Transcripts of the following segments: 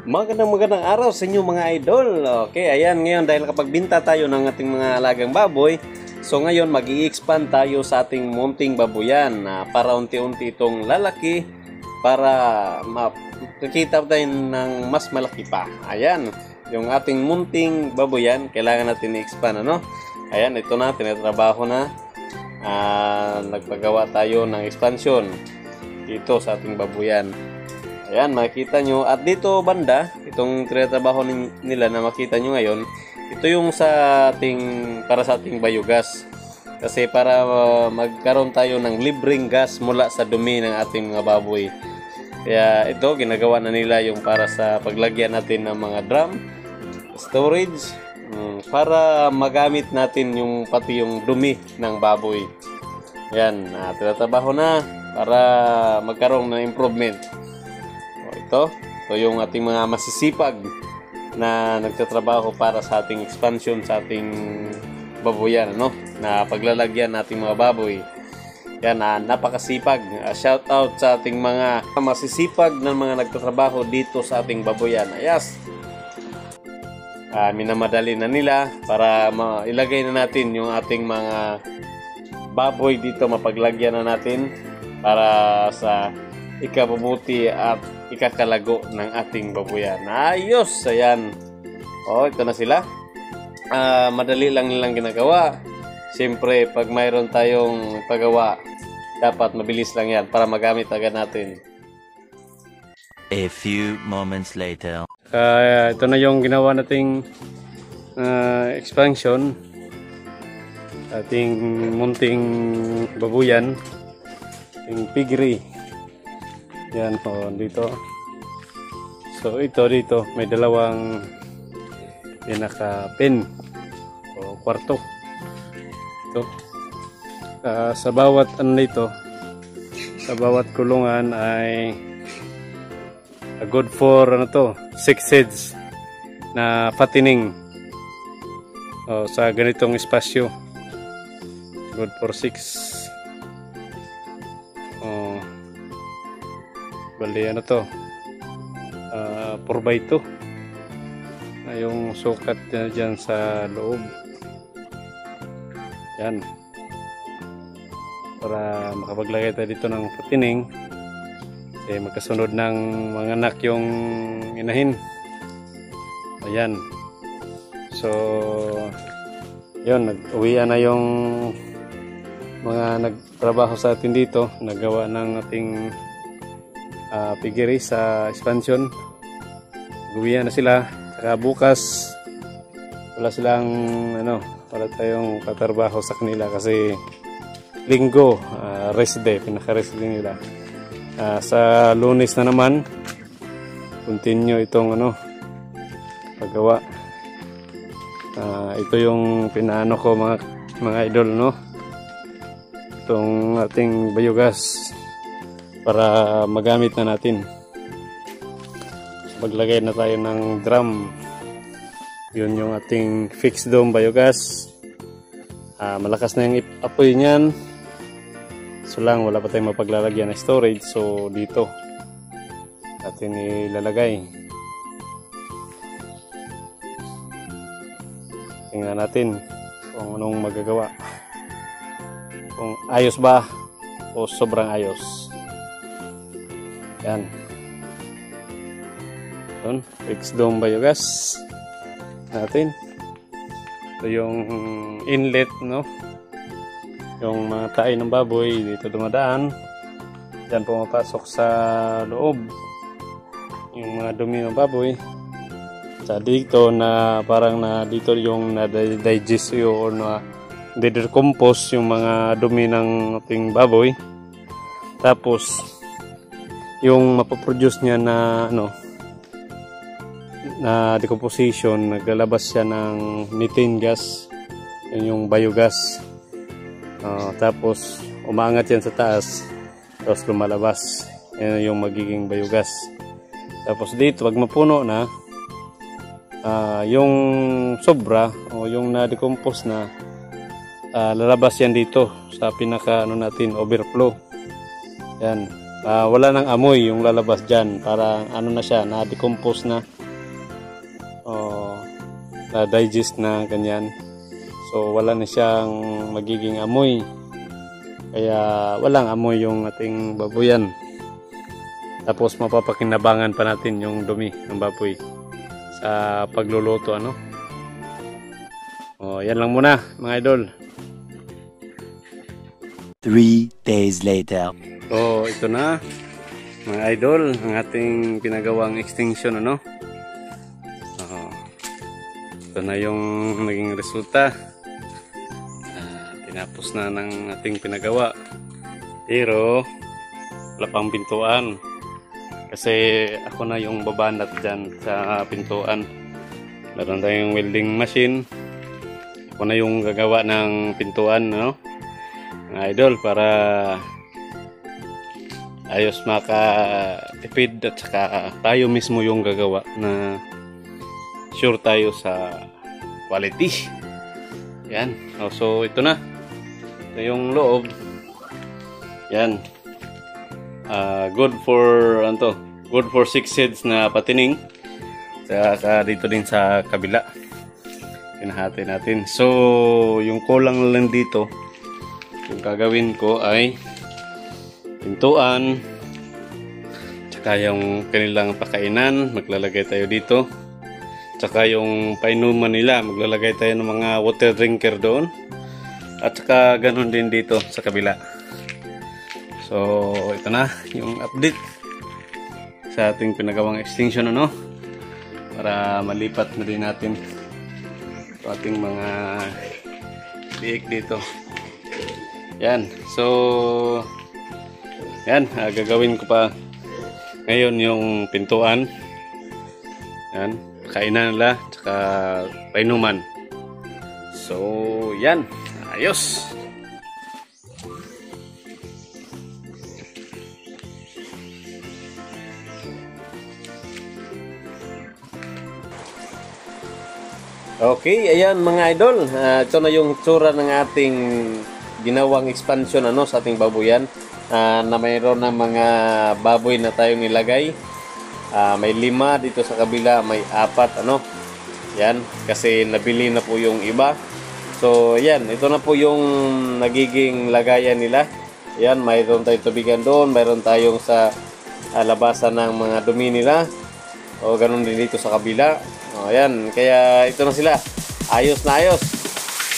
Magandang araw sa inyo mga idol. Okay, ayan ngayon dahil kapag binta tayo ng ating mga alagang baboy, so ngayon mag-i-expand tayo sa ating munting baboyan para unti-unti itong lalaki para makikita tayo ng mas malaki pa. Ayan, yung ating munting baboyan, kailangan natin i-expand, ano? Ayan, ito na, tinatrabaho na. Nagpagawa tayo ng expansion dito sa ating baboyan. Ayan, makikita nyo. At dito banda, itong tinatrabaho nila na makita nyo ngayon, ito yung para sa ating biogas. Kasi para magkaroon tayo ng libreng gas mula sa dumi ng ating mga baboy. Kaya ito, ginagawa na nila yung para sa paglagyan natin ng mga drum, storage, para magamit natin yung pati yung dumi ng baboy. Ayan, tinatrabaho na para magkaroon ng improvement. Ito yung ating mga masisipag na nagtatrabaho para sa ating expansion sa ating baboyan, ano? Na paglalagyan nating mga baboy. Yan, napakasipag. Shout out sa ating mga masisipag na mga nagtatrabaho dito sa ating baboyan. Yes. Minamadali na nila para ilagay na natin yung ating mga baboy dito, mapaglagyan na natin para sa ikabubuti at ikakalago ng ating baboyan. Ayos! Ayan. Ito na sila. Madali lang nilang ginagawa. Siyempre, pag mayroon tayong pagawa, dapat mabilis lang yan para magamit agad natin. A few moments later. Ito na yung ginawa nating expansion. Ating munting babuyan. Ating piggery. Yan po, dito. So ito dito may dalawang pinaka-pen o kwarto. Ito. Sa bawat sa bawat kulungan ay good for 6 heads na fattening. Sa ganitong espasyo. Good for 6. Bali 4x2 yung sukat dyan sa loob. Yan, para makapaglagay tayo dito ng patining magkasunod ng mga anak yung inahin. Ayan, so yun, nag-uwian na yung mga nagtrabaho sa atin dito, nagawa ng ating piggery sa expansion. Guwian na sila. Saka bukas wala silang wala tayong katrabaho sa kanila kasi linggo, rest day, pinaka-rest day nila. Sa Lunes na naman continue itong paggawa. Ito yung pinaano ko mga idol, itong ating biogas para magamit na natin. Maglagay na tayo ng drum. Yun yung ating fixed dome biogas. Malakas na yung apoy niyan. So lang, wala pa tayong mapaglalagyan na storage. So dito natin ilalagay. Tingnan natin kung anong magagawa. Kung ayos ba o sobrang ayos. Yan. Fixed dome biogas natin. Ito yung inlet, yung mga tae ng baboy dito dumadaan. Diyan pumapasok sa loob yung mga dumi ng baboy. Sa dito na parang dito yung na-digest o na-decompose yung mga dumi ng ating baboy. Tapos yung mapoproduce niya na na decomposition, naglalabas siya ng methane gas, yung biogas. Tapos umaangat yan sa taas, tapos lumalabas, yan yung magiging biogas. Tapos dito pag mapuno na, yung sobra o yung na-decompose na, lalabas yan dito sa pinaka natin, overflow. Yan. wala nang amoy yung lalabas dyan. Parang ano na siya, na-decompose na. Na-digest na, ganyan. So, wala na siyang magiging amoy. Kaya, walang amoy yung ating baboyan. Tapos, mapapakinabangan pa natin yung dumi ng baboy sa pagluluto, ano. Yan lang muna, mga idol. 3 days later. So, ito na, mga idol, ang ating pinagawang extinction, ano. Ito na yung naging resulta. Tinapos na ng ating pinagawa. Pero, wala pang pintuan. Kasi ako na yung babanat dyan sa pintuan. Meron tayong welding machine. Ako na yung gagawa ng pintuan, no? Mga idol, para ayos makatipid at saka tayo mismo yung gagawa na sure tayo sa quality. Yan. So, ito na. Ito yung loob. Yan. Good for 6 heads na patining. Saka dito din sa kabila. Pinahati natin. So, yung kulang lang dito, yung gagawin ko ay pintuan. Tsaka yung kanilang pakainan, maglalagay tayo dito. Tsaka yung painuman nila, maglalagay tayo ng mga water drinker doon. At saka ganun din dito sa kabila. So, ito na yung update sa ating pinagawang extinction, ano, para malipat na din natin ito ating mga biik dito. Yan. So, yan. Gagawin ko pa ngayon yung pintuan. Yan. Kainan nila, tsaka painuman. So, yan. Ayos. Okay, ayan mga idol. Ito na yung tsura ng ating ginawang expansion, ano, sa ating baboyan. Na mayroon ng mga baboy na tayong nilagay. May 5 dito sa kabila, may 4, ano. Yan, kasi nabili na po yung iba. So, yan, ito na po yung nagiging lagayan nila. Yan, mayroon tayong tubigan doon, mayroon tayong sa labasan ng mga dumi nila. O, ganun din dito sa kabila. O, yan, kaya ito na sila. Ayos na ayos.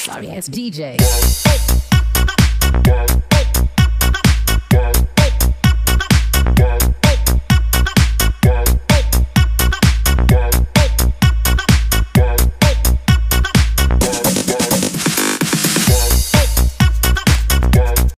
Sorry, it's DJ.